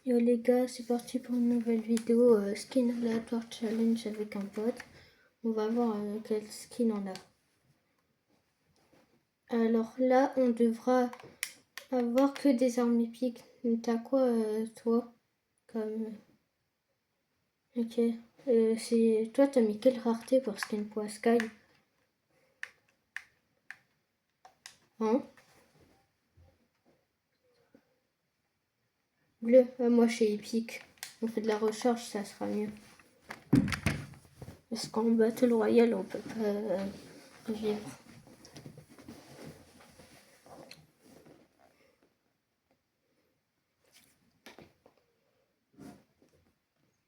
Yo les gars, c'est parti pour une nouvelle vidéo skin aléatoire challenge avec un pote. On va voir quel skin on a. Alors là, on devra avoir que des armes épiques. T'as quoi toi comme... Ok. Toi, t'as mis quelle rareté pour skin pour Sky? Hein? Bleu. Moi, je suis épique. On fait de la recharge, ça sera mieux. Parce qu'en Battle Royale, on peut pas vivre.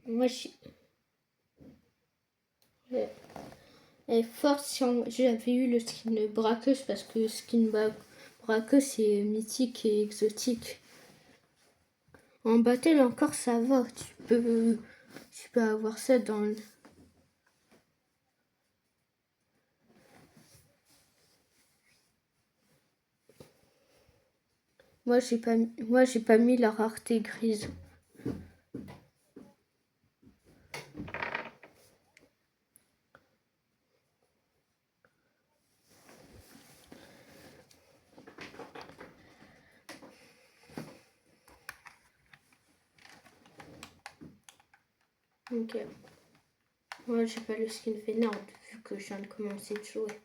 Moi, je suis... Et forte si j'avais eu le skin braqueuse parce que skin braqueuse c'est mythique et exotique. En battle encore ça va, tu peux avoir ça dans le... Moi j'ai pas mis la rareté grise. Ok. Moi j'ai pas le skin Vénard vu que je viens de commencer de jouer.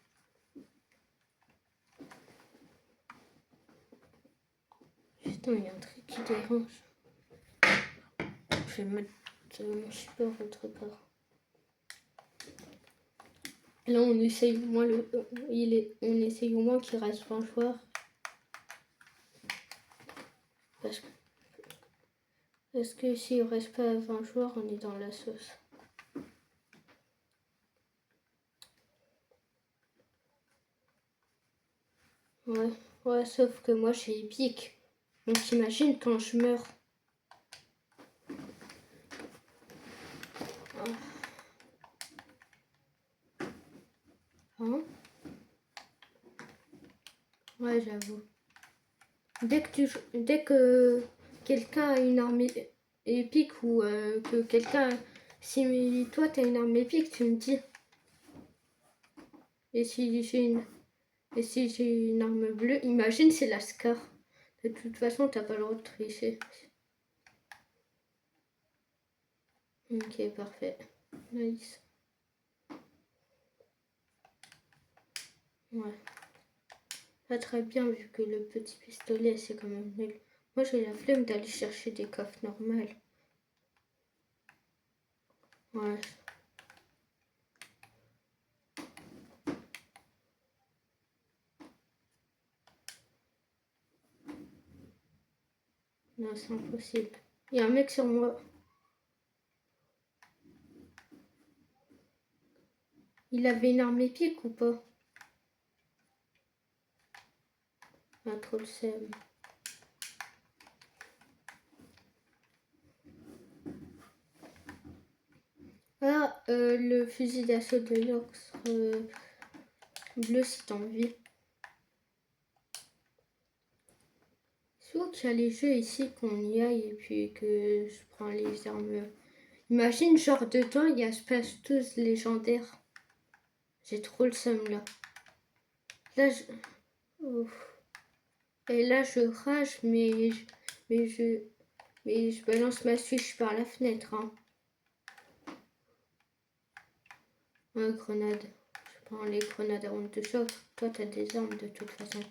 Putain, il y a un truc qui dérange. Je vais mettre mon super autre part. Là on essaye au moins on essaye au moins qu'il reste 20 joueurs. Parce que s'il ne reste pas 20 joueurs, on est dans la sauce. Ouais, sauf que moi, je suis épique. Donc t'imagines quand je meurs. Hein? Ouais, j'avoue. Dès que quelqu'un a une arme épique ou que quelqu'un... Si toi, t'as une arme épique, tu me dis. Et si j'ai une arme bleue, imagine c'est la Scar. De toute façon, t'as pas le droit de tricher. Ok, parfait. Nice. Ouais. Pas très bien vu que le petit pistolet c'est quand même nul. Moi j'ai la flemme d'aller chercher des coffres normales. Ouais. Non, c'est impossible. Il y a un mec sur moi. Il avait une arme épique ou pas? Ah, trop le seum. Ah, le fusil d'assaut de l'Ox bleu si t'as envie. C'est où qu'il y a les jeux ici qu'on y aille et puis que je prends les armes. Imagine genre dedans il y a Space 12 légendaire. J'ai trop le seum là. Là je... Ouf. Et là, je rage, mais je balance ma switch par la fenêtre. Hein. Ouais, grenade. Je prends les grenades avant de te choc. Toi, t'as des armes de toute façon.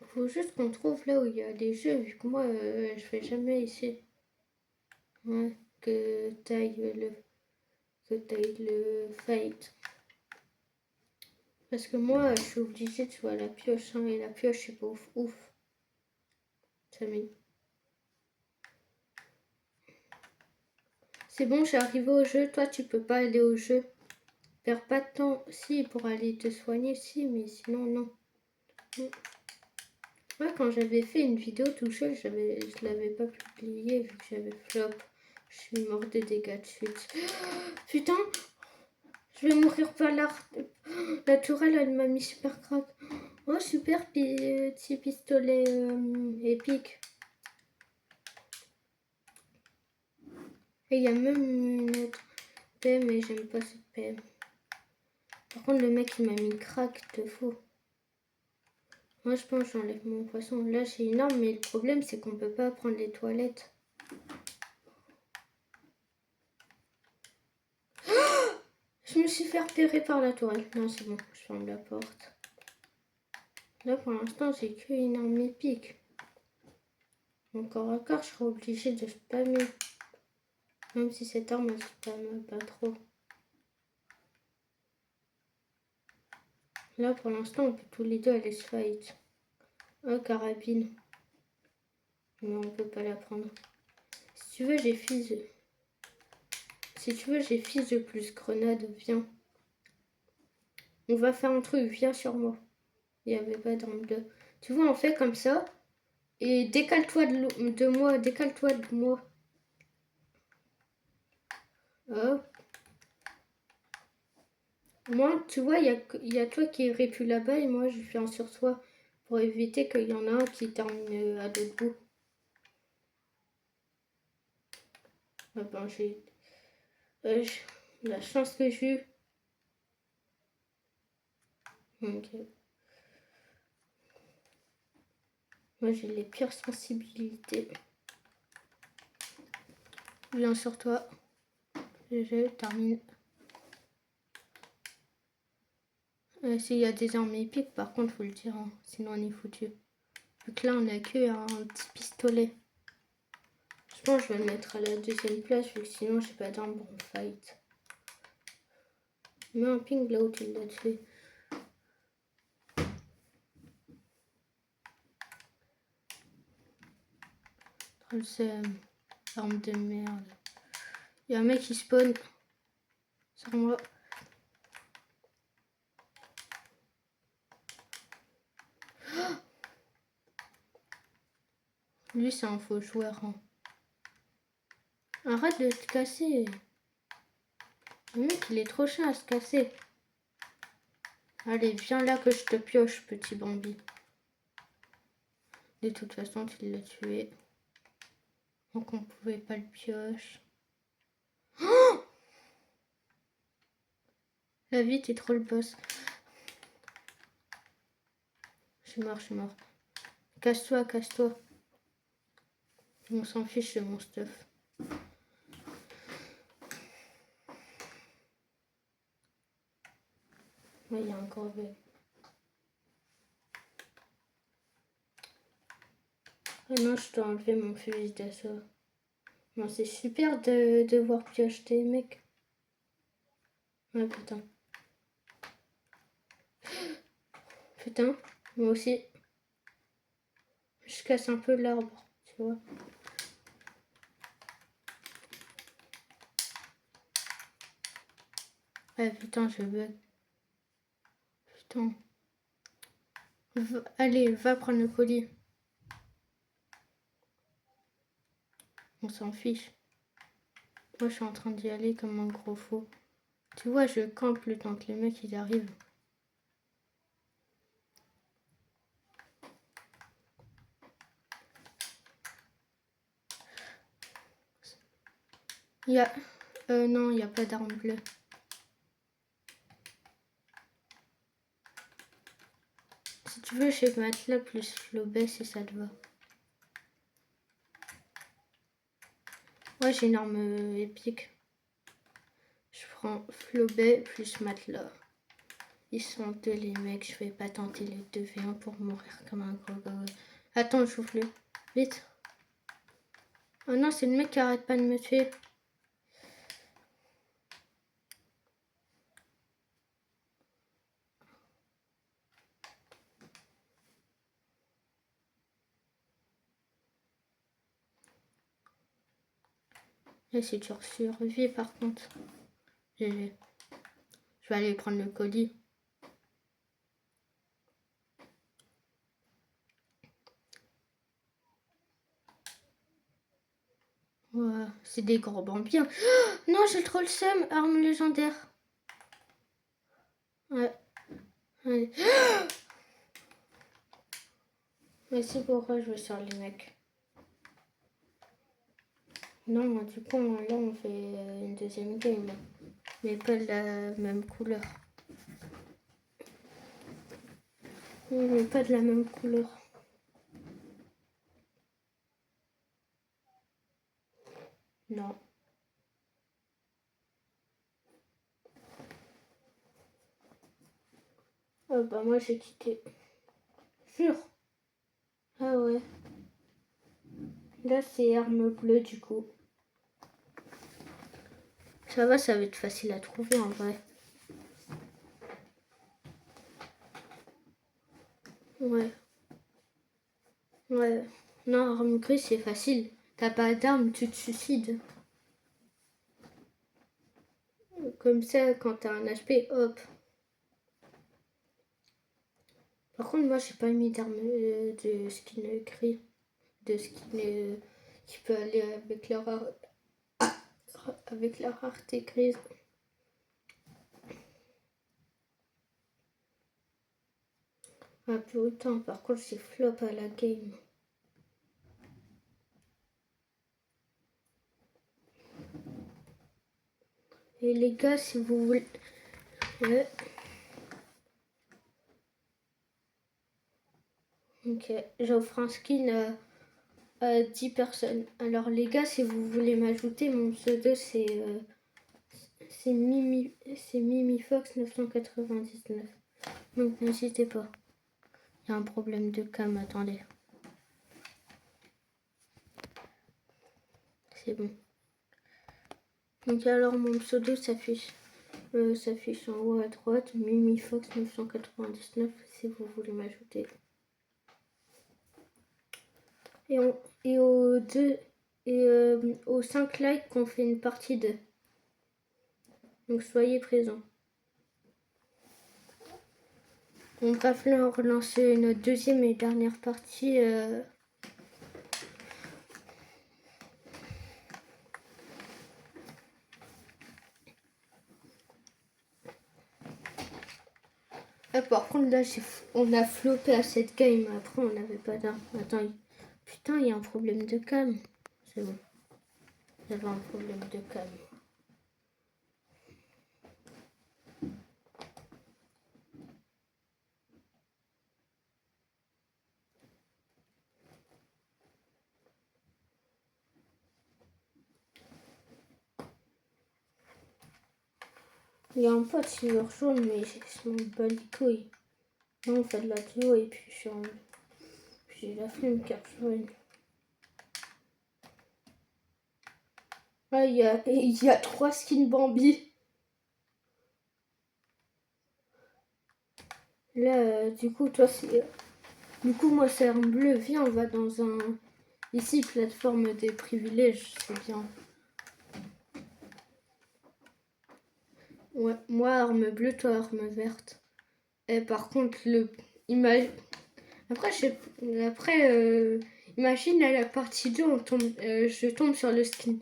Faut juste qu'on trouve là où il y a des jeux, vu que moi, je fais jamais ici. Ouais, que t'ailles le fight. Parce que moi, je suis obligée de jouer à la pioche, hein, et la pioche, c'est pas ouf. Ça m'est... C'est bon, j'ai arrivé au jeu. Toi, tu peux pas aller au jeu. Perds pas de temps. Si, pour aller te soigner, si, mais sinon, non. Ouais, quand j'avais fait une vidéo tout seul, je l'avais pas publiée vu que j'avais flop. Je suis mort de dégâts de chute. Putain, je vais mourir par la tourelle, elle m'a mis super crack. Oh, super petit pistolet épique. Et il y a même une autre paix, mais j'aime pas cette paix. Par contre, le mec, il m'a mis crack de fou. Moi, je pense que j'enlève mon poisson. Là, j'ai une arme, mais le problème, c'est qu'on peut pas prendre les toilettes. Je me suis fait repérer par la tourelle. Non, c'est bon, je ferme la porte. Là, pour l'instant, j'ai qu'une arme épique. Encore à corps, je serai obligée de spammer. Même si cette arme, elle spamme pas trop. Là, pour l'instant, on peut tous les deux aller se fight. Oh, carabine. Mais on peut pas la prendre. Si tu veux, j'ai fils. Si tu veux, j'ai fils de plus grenade. Viens. On va faire un truc. Viens sur moi. Il n'y avait pas d'arme de... Tu vois, on fait comme ça. Et décale-toi de moi. Décale-toi de moi. Hop. Moi, tu vois, il y a toi qui aurait pu là-bas et moi, je viens sur toi pour éviter qu'il y en a un qui termine à l'autre bout. Ah ben, j'ai la chance que j'ai eue. Ok. Moi, j'ai les pires sensibilités. Viens sur toi. Je termine. S'il y a des armes épiques, par contre, faut le dire, hein, sinon on est foutu. Vu que là, on a que un petit pistolet. Je pense que je vais le mettre à la deuxième place, vu que sinon, j'ai pas d'arme pour me fight. Mets un ping là où tu l'as tué. C'est arme de merde. Il y a un mec qui spawn sur moi. Lui, c'est un faux joueur. Hein. Arrête de te casser. Le mec, il est trop chiant à se casser. Allez, viens là que je te pioche, petit Bambi. De toute façon, tu l'as tué. Donc, on pouvait pas le pioche. Oh, la vie, t'es trop le boss. Je suis mort, je suis mort. Casse-toi, casse-toi. On s'en fiche de mon stuff. Ouais, il y a un corbeau. Ah non, je dois enlever mon fusil d'assaut. Non, c'est super de devoir piocher des mecs. Ah putain. Putain, moi aussi. Je casse un peu l'arbre, tu vois. Ah putain, je bug. Putain. Allez, va prendre le colis. On s'en fiche. Moi, je suis en train d'y aller comme un gros fou. Tu vois, je campe le temps que les mecs ils arrivent. Il y a... non, il n'y a pas d'arme bleue. Si tu veux, je vais mettre là plus flobet si ça te va. Ouais, j'ai une arme épique. Je prends flobet plus matelas. Ils sont deux les mecs, je vais pas tenter les 2v1 pour mourir comme un gros gars. Attends, j'ouvre-le. Vite. Oh non, c'est le mec qui arrête pas de me tuer. Et c'est dur survie par contre. GG. Je vais aller prendre le colis. Ouais, c'est des gros bambiens. Oh, non, j'ai trop le seum. Arme légendaire. Ouais. Allez. Mais c'est pourquoi je veux sur les mecs. Non, du coup, là, on fait une deuxième game. Mais pas de la même couleur. Mais pas de la même couleur. Non. Bah moi j'ai quitté. Sûr. Ah ouais. Là c'est arme bleue du coup. Ça va être facile à trouver en vrai. Ouais. Ouais. Non, arme grise c'est facile. T'as pas d'arme, tu te suicides. Comme ça, quand t'as un HP, hop. Par contre, moi j'ai pas mis d'arme de skin gris. De skin qui peut aller avec la rareté grise. Ah putain, par contre c'est flop à la game. Et les gars, si vous voulez... Ouais. Ok, j'offre un skin à 10 personnes. Alors les gars, si vous voulez m'ajouter, mon pseudo c'est MimiFox 999. Donc n'hésitez pas. Il y a un problème de cam, attendez. C'est bon. Donc alors mon pseudo s'affiche en haut à droite, MimiFox 999 si vous voulez m'ajouter. Et aux 5 likes qu'on fait une partie 2. Donc soyez présents. On va relancer notre deuxième et dernière partie. Ah, par contre là on a floppé à cette game. Après on n'avait pas d'arme. Attends, putain il y a un problème de cam. C'est bon. Il y avait un problème de cam. Il y a un pote silver jaune mais je m'en bats les couilles. Non, on fait de la duo et puis j'ai la flemme car je joue. Ah, il y a 3 skins Bambi. Là, du coup, toi, c'est... Du coup, moi, c'est arme bleue. Viens, on va dans un... Ici, plateforme des privilèges, c'est bien. Ouais, moi, arme bleue, toi, arme verte. Et par contre, Après, imagine, à la partie 2, je tombe sur le skin.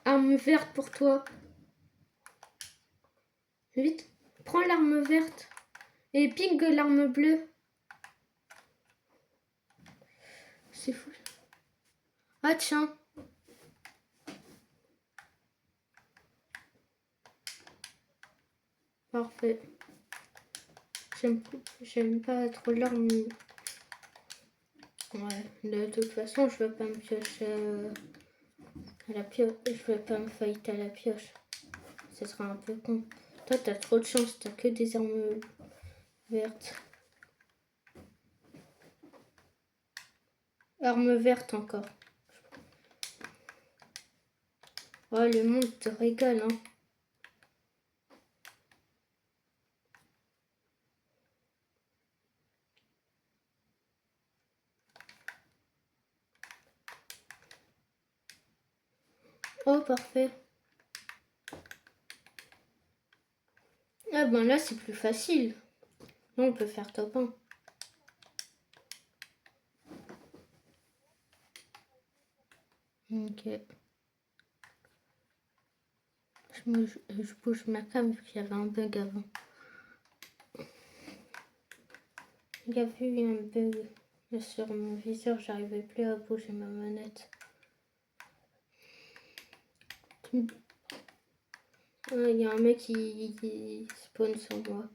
Arme verte pour toi. Vite, prends l'arme verte. Et ping l'arme bleue. C'est fou. Ah, tiens. Parfait. J'aime pas trop l'arme. Ouais, de toute façon, je vais pas me piocher à la pioche. Je vais pas me fight à la pioche. Ce sera un peu con. Toi, t'as trop de chance, t'as que des armes vertes. Arme verte encore. Oh, le monde te régale, hein. Oh, parfait. Ah ben là, c'est plus facile. Là, on peut faire top 1. Ok. Je bouge ma cam vu qu'il y avait un bug avant. Il y a eu un bug. Et sur mon viseur, j'arrivais plus à bouger ma manette. Il y a un mec qui spawn sur moi.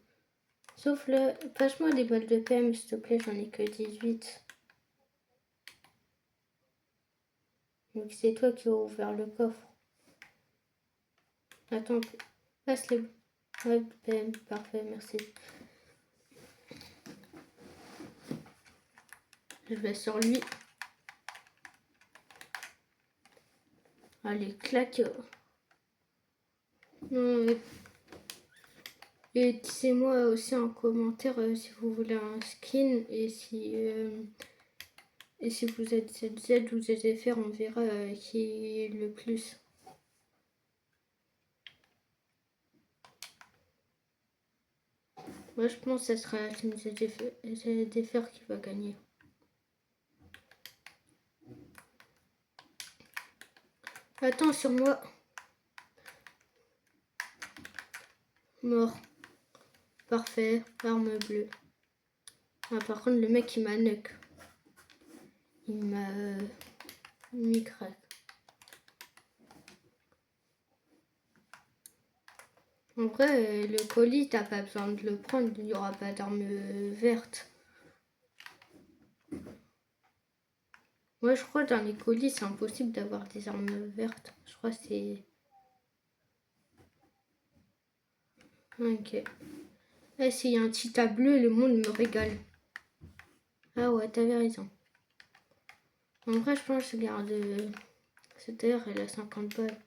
Sauf là, passe-moi des balles de PM, s'il te plaît, j'en ai que 18. Donc c'est toi qui as ouvert le coffre. Attends, passe les... Ouais, PM, parfait, merci. Je vais sur lui. Allez, claque. Et dites-moi aussi en commentaire si vous voulez un skin et si vous êtes ZZ ou ZFR, on verra qui est le plus. Moi je pense que ce sera la team ZFR qui va gagner. Attends sur moi. Mort. Parfait. Arme bleue. Ah, par contre le mec il m'a knock. Il m'a mis crack. En vrai, le colis, t'as pas besoin de le prendre, il n'y aura pas d'arme verte. Moi, je crois dans les colis, c'est impossible d'avoir des armes vertes. Je crois que c'est... Ok. Eh, s'il y a un cheetah bleu, le monde me régale. Ah ouais, t'avais raison. En vrai, je pense que je garde... Cette heure, elle a 50 balles.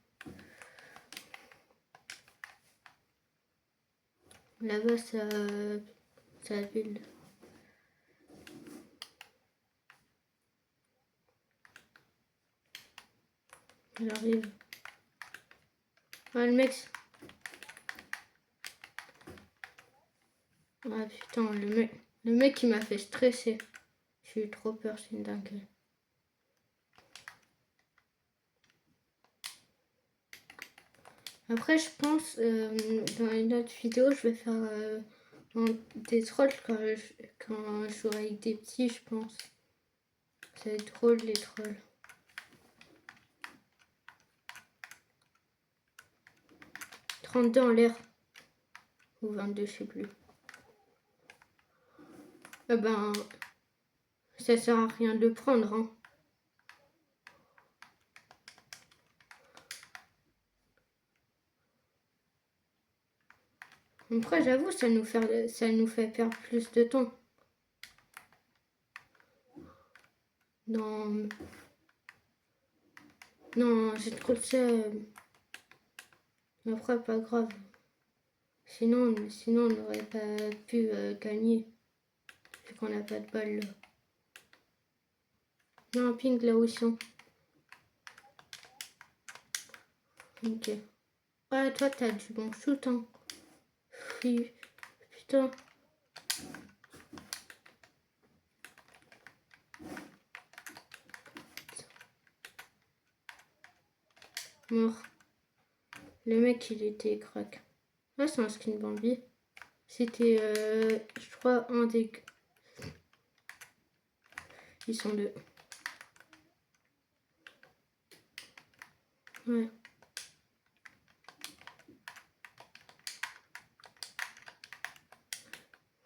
Là-bas, ça ville. J'arrive. Ah, le mec... Ah putain, le mec il m'a fait stresser. J'ai eu trop peur, c'est une dinguerie. Après, je pense, dans une autre vidéo, je vais faire des trolls quand je jouerai avec des petits, je pense. Ça va être drôle, les trolls. 32 en l'air. Ou 22, je sais plus. Eh ben, ça sert à rien de prendre, hein. Après, j'avoue, ça nous fait perdre plus de temps. Non, j'ai trop de ça. Après, pas grave. Sinon on n'aurait pas pu gagner. Vu qu'on n'a pas de balle là. Non, ping là où ils sont. Ok. Ah, toi, t'as du bon shoot, hein. Oui. Putain. Mort. Le mec, il était crack. Ah, c'est un skin Bambi. C'était, je crois, un des... Ils sont deux. Ouais.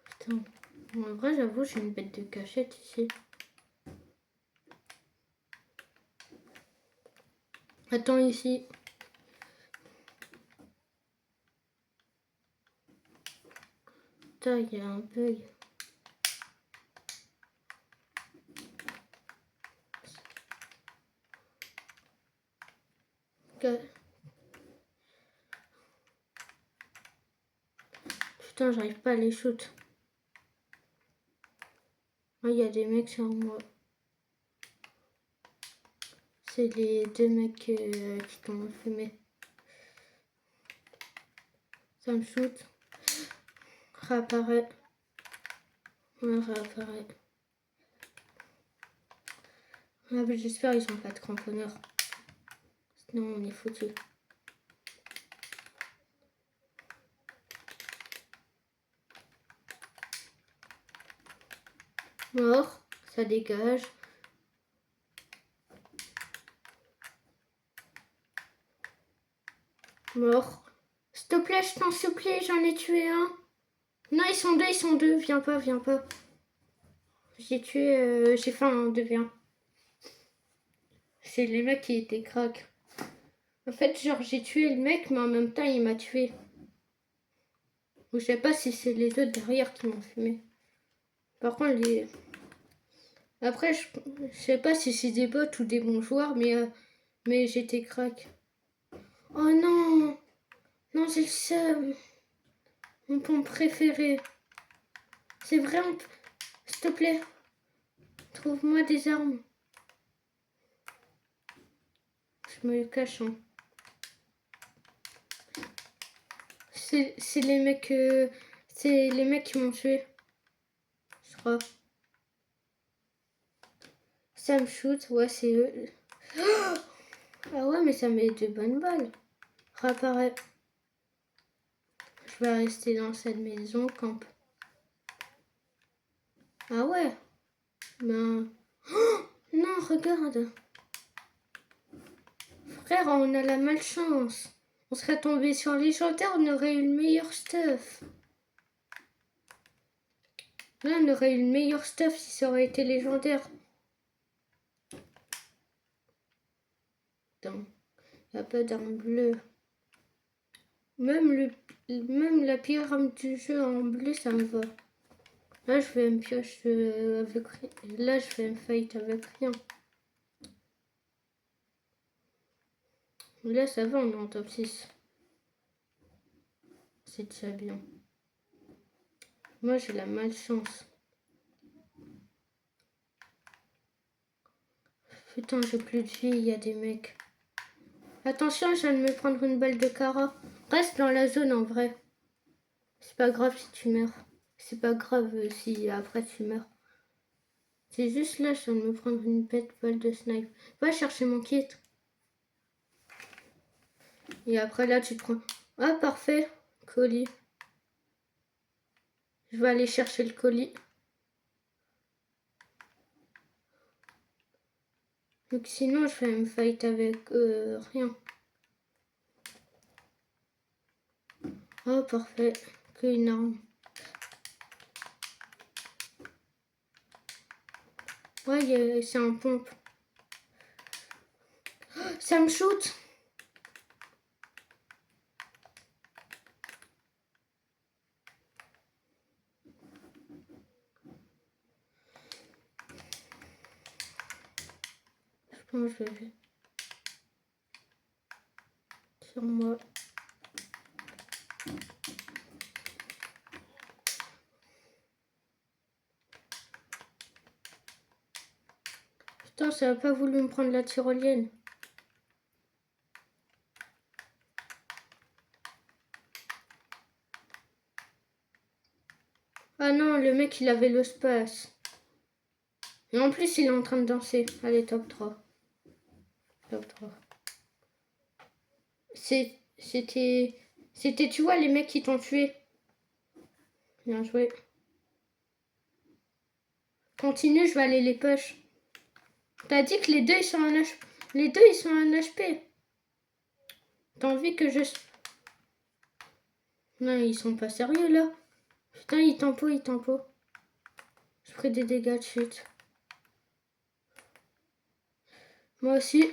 Putain. Bon, en vrai, j'avoue, j'ai une bête de cachette ici. Attends ici. Putain, il y a un bug. Putain, j'arrive pas à les shoot. Ah, il y a des mecs sur moi. C'est les deux mecs qui t'ont fumé. Ça me shoot. Réapparaît. Ouais, réapparaît. Ah, bah, j'espère qu'ils sont pas de cramponneurs. Sinon, on est foutu. Mort. Ça dégage. Mort. S'il te plaît, je t'en supplie, j'en ai tué un. Non, ils sont deux. Viens pas, viens pas. J'ai tué, j'ai fait un 2v1. C'est les mecs qui étaient crack. En fait, genre, j'ai tué le mec, mais en même temps, il m'a tué. Ou je sais pas si c'est les autres derrière qui m'ont fumé. Par contre, les... Après, je sais pas si c'est des bots ou des bons joueurs, mais j'étais crack. Oh non! Non, j'ai le seum. Mon pompe préféré. C'est vrai, s'il te plaît. Trouve-moi des armes. Je me cache. Hein. C'est les mecs... c'est les mecs qui m'ont tué. Je crois. Ça me shoot. Ouais, c'est eux. Oh, ah ouais, mais ça met de bonnes balles. Réapparaît. Je vais rester dans cette maison, camp. Ah ouais. Ben... Oh, non, regarde. Frère, on a la malchance. On serait tombé sur les légendaire, on aurait eu le meilleur stuff. Là, on aurait eu le meilleur stuff si ça aurait été légendaire. Putain, il n'y a pas d'arme bleue. Même la pire arme du jeu en bleu, ça me va. Là, je fais une pioche avec... Là, je fais une fight avec rien. Là, ça va, on est en top 6. C'est déjà bien. Moi, j'ai la malchance. Putain, j'ai plus de vie, il y a des mecs. Attention, je viens de me prendre une balle de cara. Reste dans la zone en vrai. C'est pas grave si tu meurs. C'est pas grave si après tu meurs. C'est juste là, je viens de me prendre une bête balle de snipe. Va chercher mon kit. Et après là, tu te prends... Ah, parfait. Colis. Je vais aller chercher le colis. Donc sinon, je fais une fight avec rien. Oh, parfait. Qu'une arme. Ouais, c'est un pompe. Oh, ça me shoot. Je pense que je vais... Sur moi. Putain, ça a pas voulu me prendre la tyrolienne. Ah non, le mec, il avait le space. Et en plus, il est en train de danser. Allez, top 3. Top 3. C'était, tu vois, les mecs qui t'ont tué. Bien joué. Continue, je vais aller les push. T'as dit que les deux, ils sont en HP. Les deux, ils sont en HP. T'as envie que je... Non, ils sont pas sérieux, là. Putain, ils tempo. Je ferai des dégâts de chute. Moi aussi.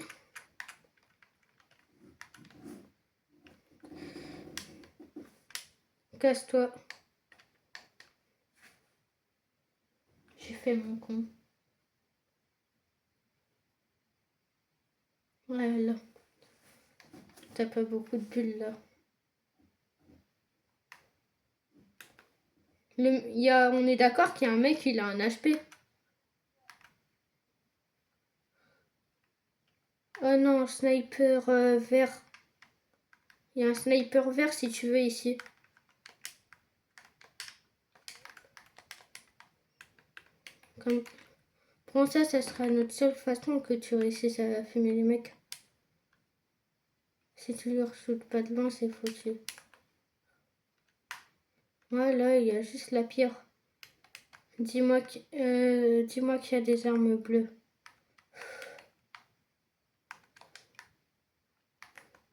Casse-toi. J'ai fait mon con. Ouais, là. T'as pas beaucoup de bulles, là. On est d'accord qu'il y a un mec, il a un HP. Oh non, sniper vert. Il y a un sniper vert si tu veux ici. Comme... Prends ça, ça sera notre seule façon que tu réussisses à fumer les mecs. Si tu leur shootes pas de loin, c'est foutu. Voilà, il y a juste la pierre. Dis-moi qu'il y a des armes bleues.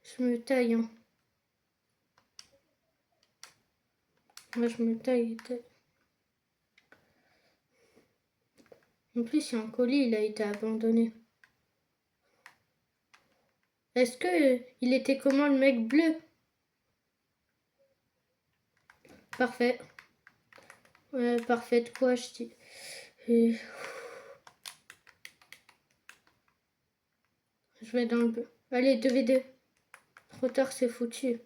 Je me taille, hein. Moi, je me taille. En plus, il y a un colis, il a été abandonné. Est-ce que il était comment le mec bleu? Parfait. Parfait de quoi je dis. Je vais dans le bleu. Allez, 2v2. Trop tard, c'est foutu.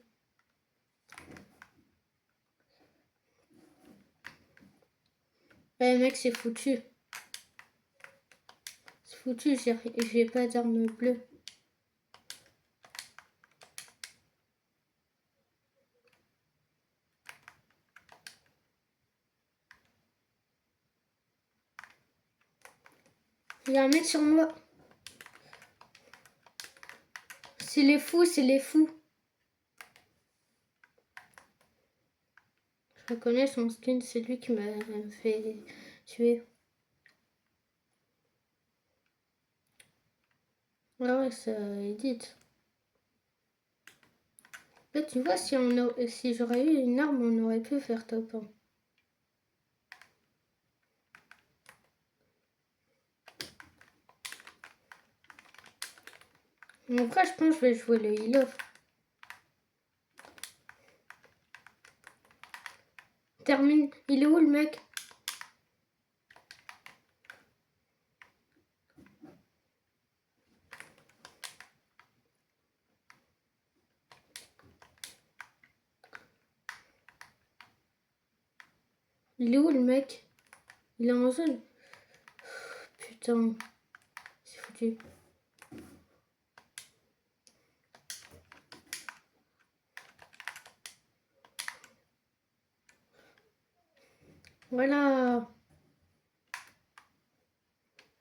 Ouais, mec, c'est foutu. C'est foutu, j'ai pas d'arme bleue. Il y a un mec sur moi. C'est les fous, c'est les fous. Je reconnais son skin, c'est lui qui m'a fait tuer. Ouais, ça édite. Là, tu vois, si j'aurais eu une arme, on aurait pu faire top 1. En vrai, je pense que je vais jouer le heal-off. Termine. Il est où le mec? Il est où le mec? Il est en zone. Putain. C'est foutu. Voilà.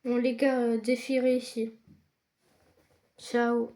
Bon les gars, défilez ici. Ciao.